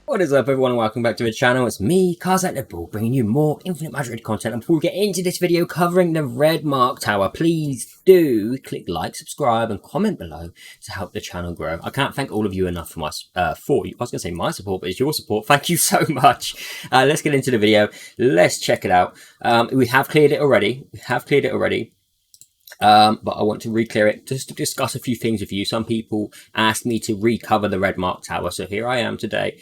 What is up, everyone, and welcome back to the channel. It's me, Carzetable, bringing you more Infinite Magicraid content. And before we get into this video covering the Red Mark Tower, please do click like, subscribe, and comment below to help the channel grow. I can't thank all of you enough for my I was going to say my support, but it's your support. Thank you so much. Let's get into the video. Let's check it out. We have cleared it already. But I want to re-clear it just to discuss a few things with you. Some people asked me to recover the Red Mark Tower, so here I am today,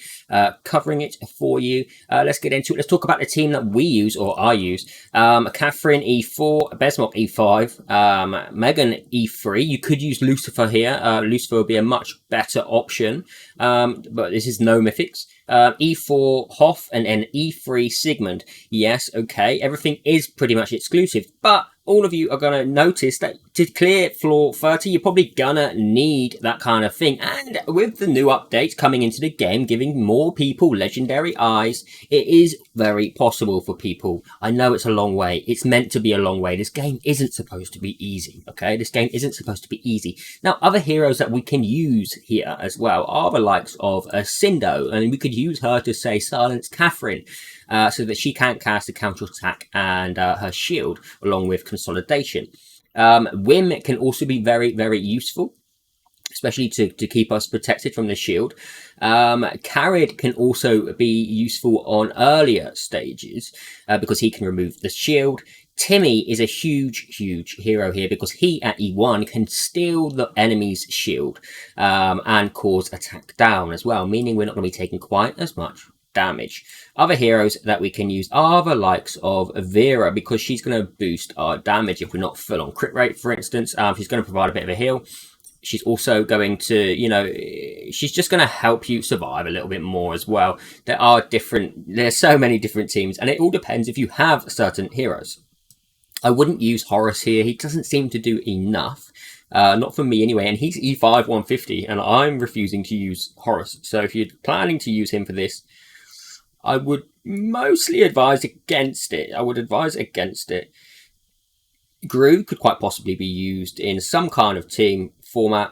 covering it for you. Let's get into it. Let's talk about the team that we use, or I use. Catherine E4, Besmok E5, Megan E3. You could use Lucifer here. Lucifer would be a much better option, but this is no mythics. E4 Hoff, and then E3 Sigmund. Yes, okay, everything is pretty much exclusive, but all of you are going to notice that to clear floor 30, you're probably gonna need that kind of thing. And with the new updates coming into the game, giving more people legendary eyes, it is very possible for people. I know it's a long way. It's meant to be a long way. This game isn't supposed to be easy, okay? This game isn't supposed to be easy. Now, other heroes that we can use here as well are the likes of Cindo, and we could use her to, say, silence Catherine, so that she can't cast a counter-attack and her shield, along with consolidation. Wim can also be very, very useful, especially to keep us protected from the shield. Carrid can also be useful on earlier stages because he can remove the shield. Timmy is a huge hero here because he at E1 can steal the enemy's shield and cause attack down as well, meaning we're not going to be taking quite as much damage. Other heroes that we can use are the likes of Vera, because she's going to boost our damage if we're not full on crit rate, for instance. She's going to provide a bit of a heal. She's also going to, she's just going to help you survive a little bit more as well. There's so many different teams, and it all depends if you have certain heroes. I wouldn't use Horus here. He doesn't seem to do enough. Not for me anyway, and he's E5 150, and I'm refusing to use Horus. So if you're planning to use him for this, I would mostly advise against it. Gru could quite possibly be used in some kind of team format.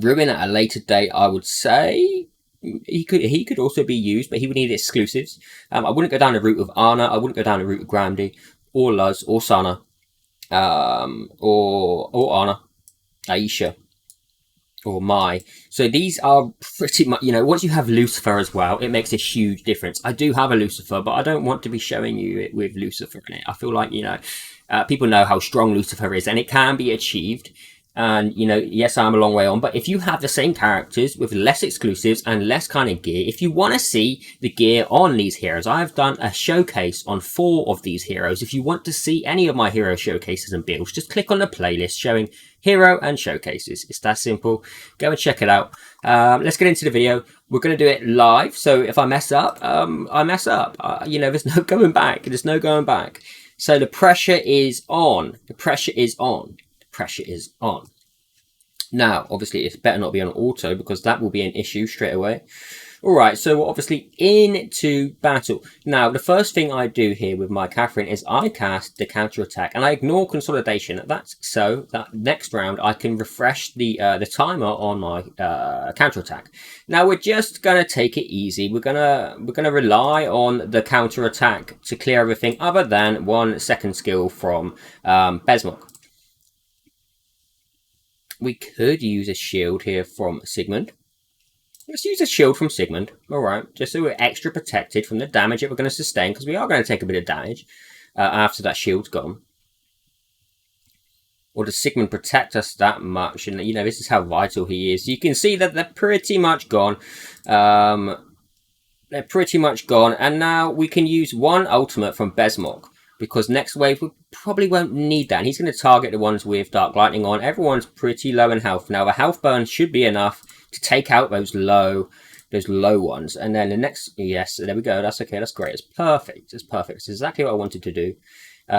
Ruin at a later date, I would say. He could also be used, but he would need exclusives. I wouldn't go down the route of Ana. I wouldn't go down the route of Grandy, or Luz, or Sana, or Ana, Aisha, or Mai. So these are pretty much, once you have Lucifer as well, it makes a huge difference. I do have a Lucifer, but I don't want to be showing you it with Lucifer in it. I feel like, people know how strong Lucifer is, and it can be achieved. And, yes, I'm a long way on, but if you have the same characters with less exclusives and less kind of gear, if you want to see the gear on these heroes, I've done a showcase on 4 of these heroes. If you want to see any of my hero showcases and builds, just click on the playlist showing hero and showcases. It's that simple. Go and check it out. Let's get into the video. We're going to do it live, so if I mess up, I mess up. There's no going back. There's no going back. So the pressure is on. The pressure is on. Pressure is on. Now, obviously, it's better not be on auto because that will be an issue straight away. All right, so we're obviously into battle. Now, the first thing I do here with my Catherine is I cast the counter attack and I ignore consolidation. That's so that next round I can refresh the timer on my counter attack. Now we're just gonna take it easy. We're gonna rely on the counter attack to clear everything, other than 1 second skill from Besmok. We could use a shield here from Sigmund. Let's use a shield from Sigmund. Alright, just so we're extra protected from the damage that we're going to sustain, because we are going to take a bit of damage after that shield's gone. Or does Sigmund protect us that much? And, this is how vital he is. You can see that they're pretty much gone. And now we can use 1 ultimate from Besmok, because next wave we probably won't need that. And he's going to target the ones with Dark Lightning on. Everyone's pretty low in health. Now the health burn should be enough to take out those low ones. And then the next, yes, there we go. That's okay. That's great. It's perfect. It's perfect. It's exactly what I wanted to do.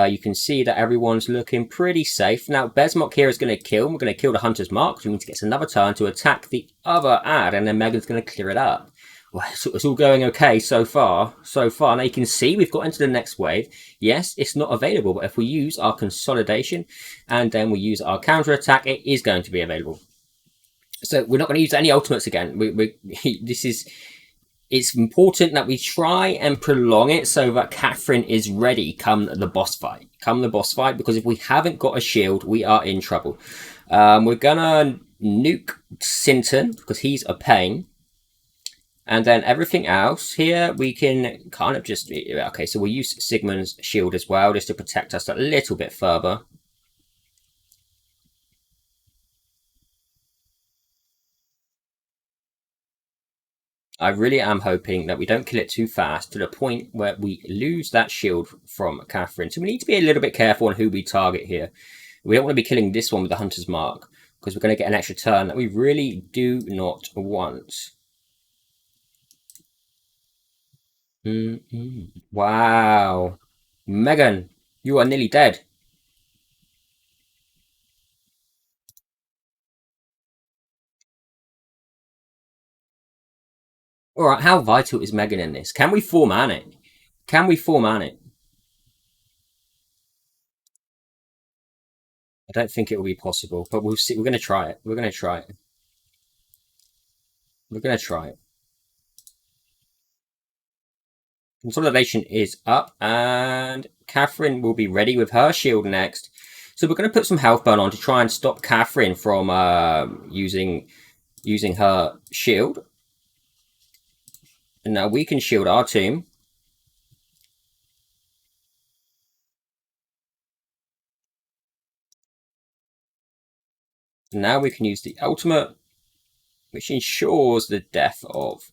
You can see that everyone's looking pretty safe. Now Besmok here is going to kill. We're going to kill the Hunter's Mark, which means he gets another turn to attack the other ad, and then Megan's going to clear it up. Well, it's all going okay so far. Now you can see we've got into the next wave. Yes, it's not available, but if we use our consolidation and then we use our counter attack, it is going to be available. So we're not going to use any ultimates again. This is it's important that we try and prolong it so that Catherine is ready come the boss fight. Because if we haven't got a shield, we are in trouble. We're gonna nuke Sinton because he's a pain. And then everything else here, we can kind of just... Okay, so we'll use Sigmund's shield as well, just to protect us a little bit further. I really am hoping that we don't kill it too fast to the point where we lose that shield from Catherine. So we need to be a little bit careful on who we target here. We don't want to be killing this one with the Hunter's Mark, because we're going to get an extra turn that we really do not want. Wow. Megan, you are nearly dead. Alright, how vital is Megan in this? Can we 4-man it? Can we 4-man it? I don't think it will be possible, but we'll see. We're going to try it. We're going to try it. We're going to try it. Consolidation is up, and Catherine will be ready with her shield next. So we're going to put some health burn on to try and stop Catherine from using her shield. And now we can shield our team. And now we can use the ultimate, which ensures the death of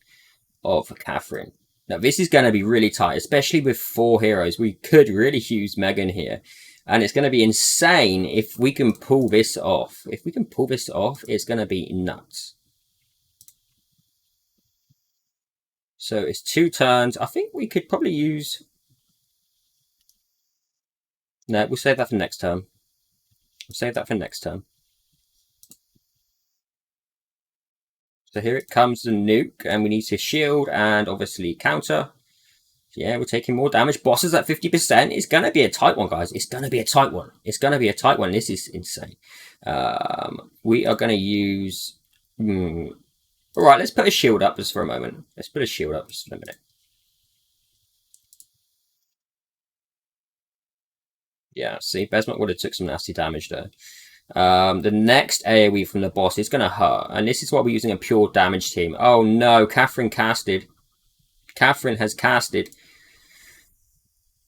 Catherine. Now this is going to be really tight, especially with 4 heroes. We could really use Megan here. And it's going to be insane if we can pull this off. If we can pull this off, it's going to be nuts. So it's 2 turns. I think we could probably use... No, we'll save that for next turn. We'll save that for next turn. So here it comes, the nuke, and we need to shield and obviously counter. Yeah, we're taking more damage. Bosses at 50%. It's going to be a tight one, guys. It's going to be a tight one. It's going to be a tight one. This is insane. We are going to use... All right, let's put a shield up just for a moment. Let's put a shield up just for a minute. Yeah, see, Besmont would have took some nasty damage there. The next AoE from the boss is going to hurt. And this is why we're using a pure damage team. Oh no, Catherine casted. Catherine has casted.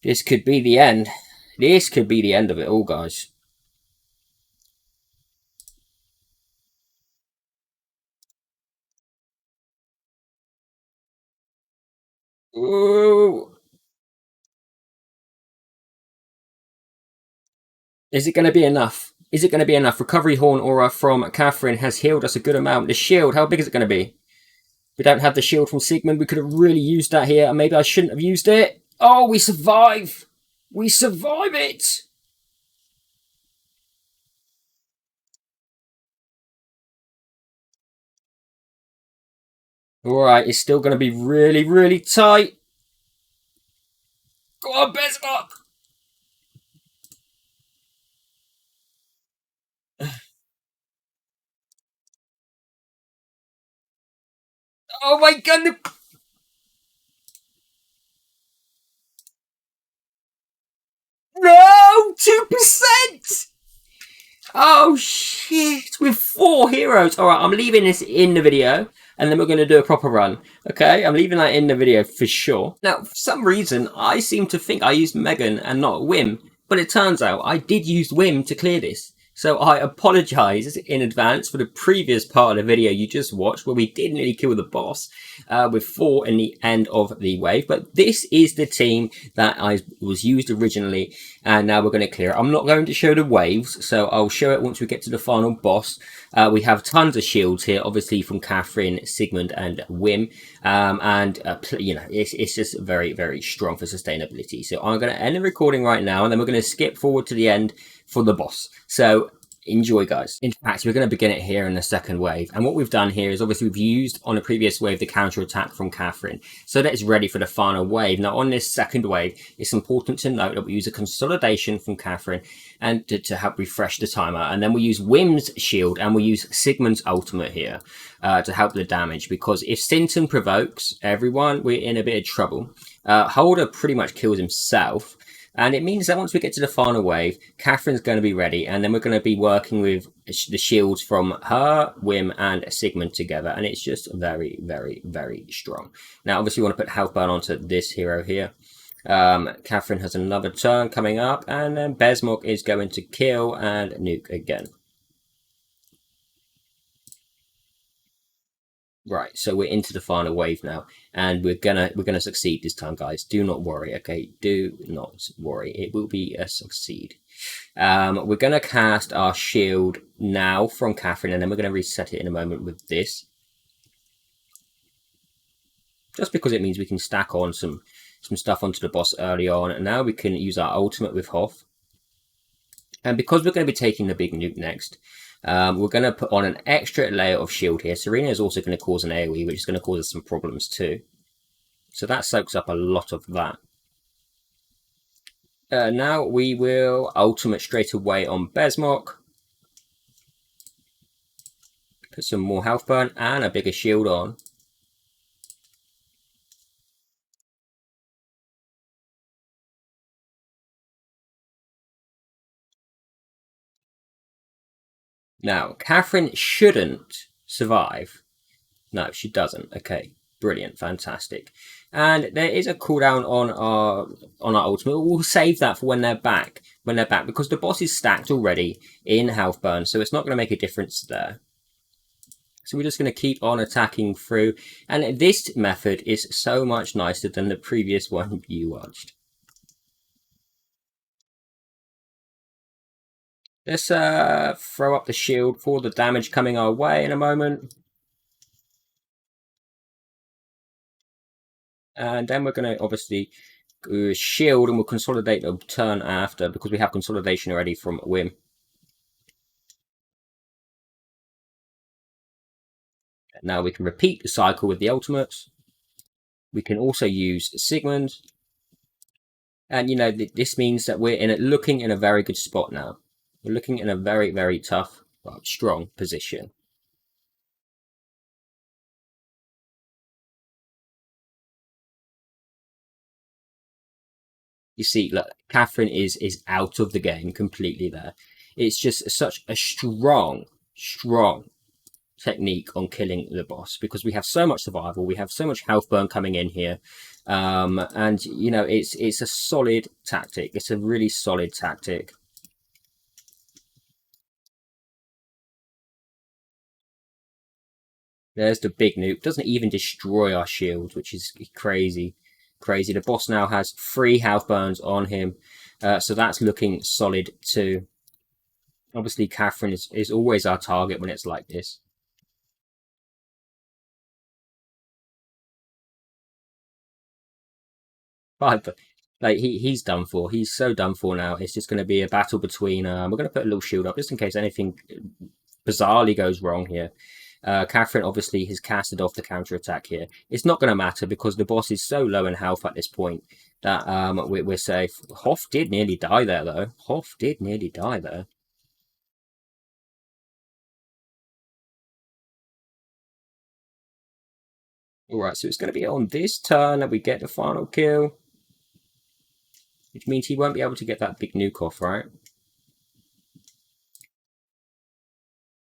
This could be the end. This could be the end of it all, guys. Ooh. Is it going to be enough? Is it going to be enough? Recovery Horn Aura from Catherine has healed us a good amount. The shield, how big is it going to be? We don't have the shield from Sigmund. We could have really used that here. And maybe I shouldn't have used it. Oh, we survive. We survive it. Alright, it's still going to be really, really tight. Go on, Besmont. Oh my god. No! 2%! Oh shit! With 4 heroes. Alright, I'm leaving this in the video. And then we're going to do a proper run. Okay, I'm leaving that in the video for sure. Now, for some reason, I seem to think I used Megan and not Wim. But it turns out I did use Wim to clear this. So I apologise in advance for the previous part of the video you just watched where we did nearly kill the boss with 4 in the end of the wave. But this is the team that was used originally and now we're going to clear it. I'm not going to show the waves, so I'll show it once we get to the final boss. We have tons of shields here, obviously from Catherine, Sigmund and Wim. You know, it's just very, very strong for sustainability. So I'm going to end the recording right now and then we're going to skip forward to the end for the boss. So Enjoy, guys. In fact, we're going to begin it here in the second wave. And what we've done here is obviously we've used on a previous wave the counter attack from Catherine, so that it's ready for the final wave. Now, on this second wave, it's important to note that we use a consolidation from Catherine and to help refresh the timer. And then we use Wim's shield and we use Sigmund's ultimate here to help the damage. Because if Sinton provokes everyone, we're in a bit of trouble. Holder pretty much kills himself. And it means that once we get to the final wave, Catherine's going to be ready, and then we're going to be working with the shields from her, Wim, and Sigmund together, and it's just very, very, very strong. Now, obviously, we want to put health burn onto this hero here. Catherine has another turn coming up, and then Besmog is going to kill and nuke again. Right, so we're into the final wave now, and we're gonna succeed this time, guys. Do not worry, okay? Do not worry. It will be a succeed. We're gonna cast our shield now from Catherine, and then we're gonna reset it in a moment with this, just because it means we can stack on some stuff onto the boss early on, and now we can use our ultimate with Hoff. And because we're going to be taking the big nuke next, we're going to put on an extra layer of shield here. Serena is also going to cause an AoE, which is going to cause us some problems too. So that soaks up a lot of that. Now we will ultimate straight away on Besmok. Put some more health burn and a bigger shield on. Now, Catherine shouldn't survive. No, she doesn't. Okay, brilliant, fantastic. And there is a cooldown on our ultimate. We'll save that for when they're back. Because the boss is stacked already in health burn, so it's not going to make a difference there. So we're just going to keep on attacking through. And this method is so much nicer than the previous one you watched. Let's throw up the shield for the damage coming our way in a moment. And then we're going to obviously shield, and we'll consolidate the turn after, because we have consolidation already from Wim. Now we can repeat the cycle with the ultimates. We can also use Sigmund. And, you know, this means that we're looking in a very good spot now. We're looking in a very, very tough, well, strong position. You see, look, Catherine is out of the game completely there. It's just such a strong technique on killing the boss, because we have so much survival, we have so much health burn coming in here, and you know, it's a solid tactic. It's a really solid tactic. There's the big nuke. Doesn't even destroy our shield, which is crazy. Crazy. The boss now has 3 health burns on him, so that's looking solid too. Obviously, Catherine is always our target when it's like this. But like he's done for. He's so done for now. It's just going to be a battle between. We're going to put a little shield up just in case anything bizarrely goes wrong here. Catherine obviously has casted off the counter attack here. It's not going to matter because the boss is so low in health at this point that we're safe. Hoff did nearly die there, though. Hoff did nearly die there. Alright, so it's going to be on this turn that we get the final kill. Which means he won't be able to get that big nuke off, right?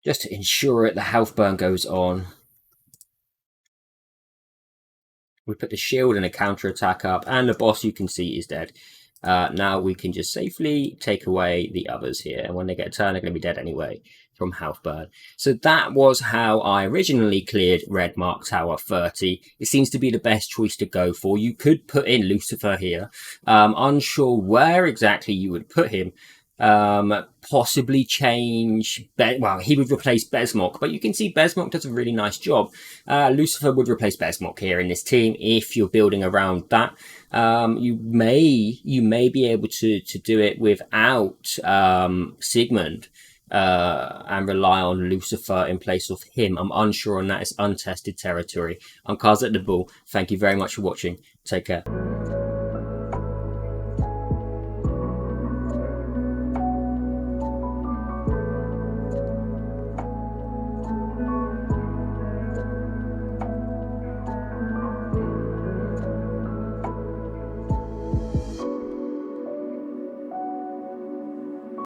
Just to ensure it, the health burn goes on. We put the shield and a counter attack up, and the boss, you can see, is dead. Now we can just safely take away the others here, and when they get a turn, they're going to be dead anyway from health burn. So that was how I originally cleared Red Mark Tower 30. It seems to be the best choice to go for. You could put in Lucifer here. Unsure where exactly you would put him. Possibly change, well, he would replace Besmok, but you can see Besmok does a really nice job. Lucifer would replace Besmok here in this team if you're building around that. You may be able to do it without Sigmund, and rely on Lucifer in place of him. I'm unsure on that. It's untested territory. I'm Kaz at the Bull. Thank you very much for watching. Take care.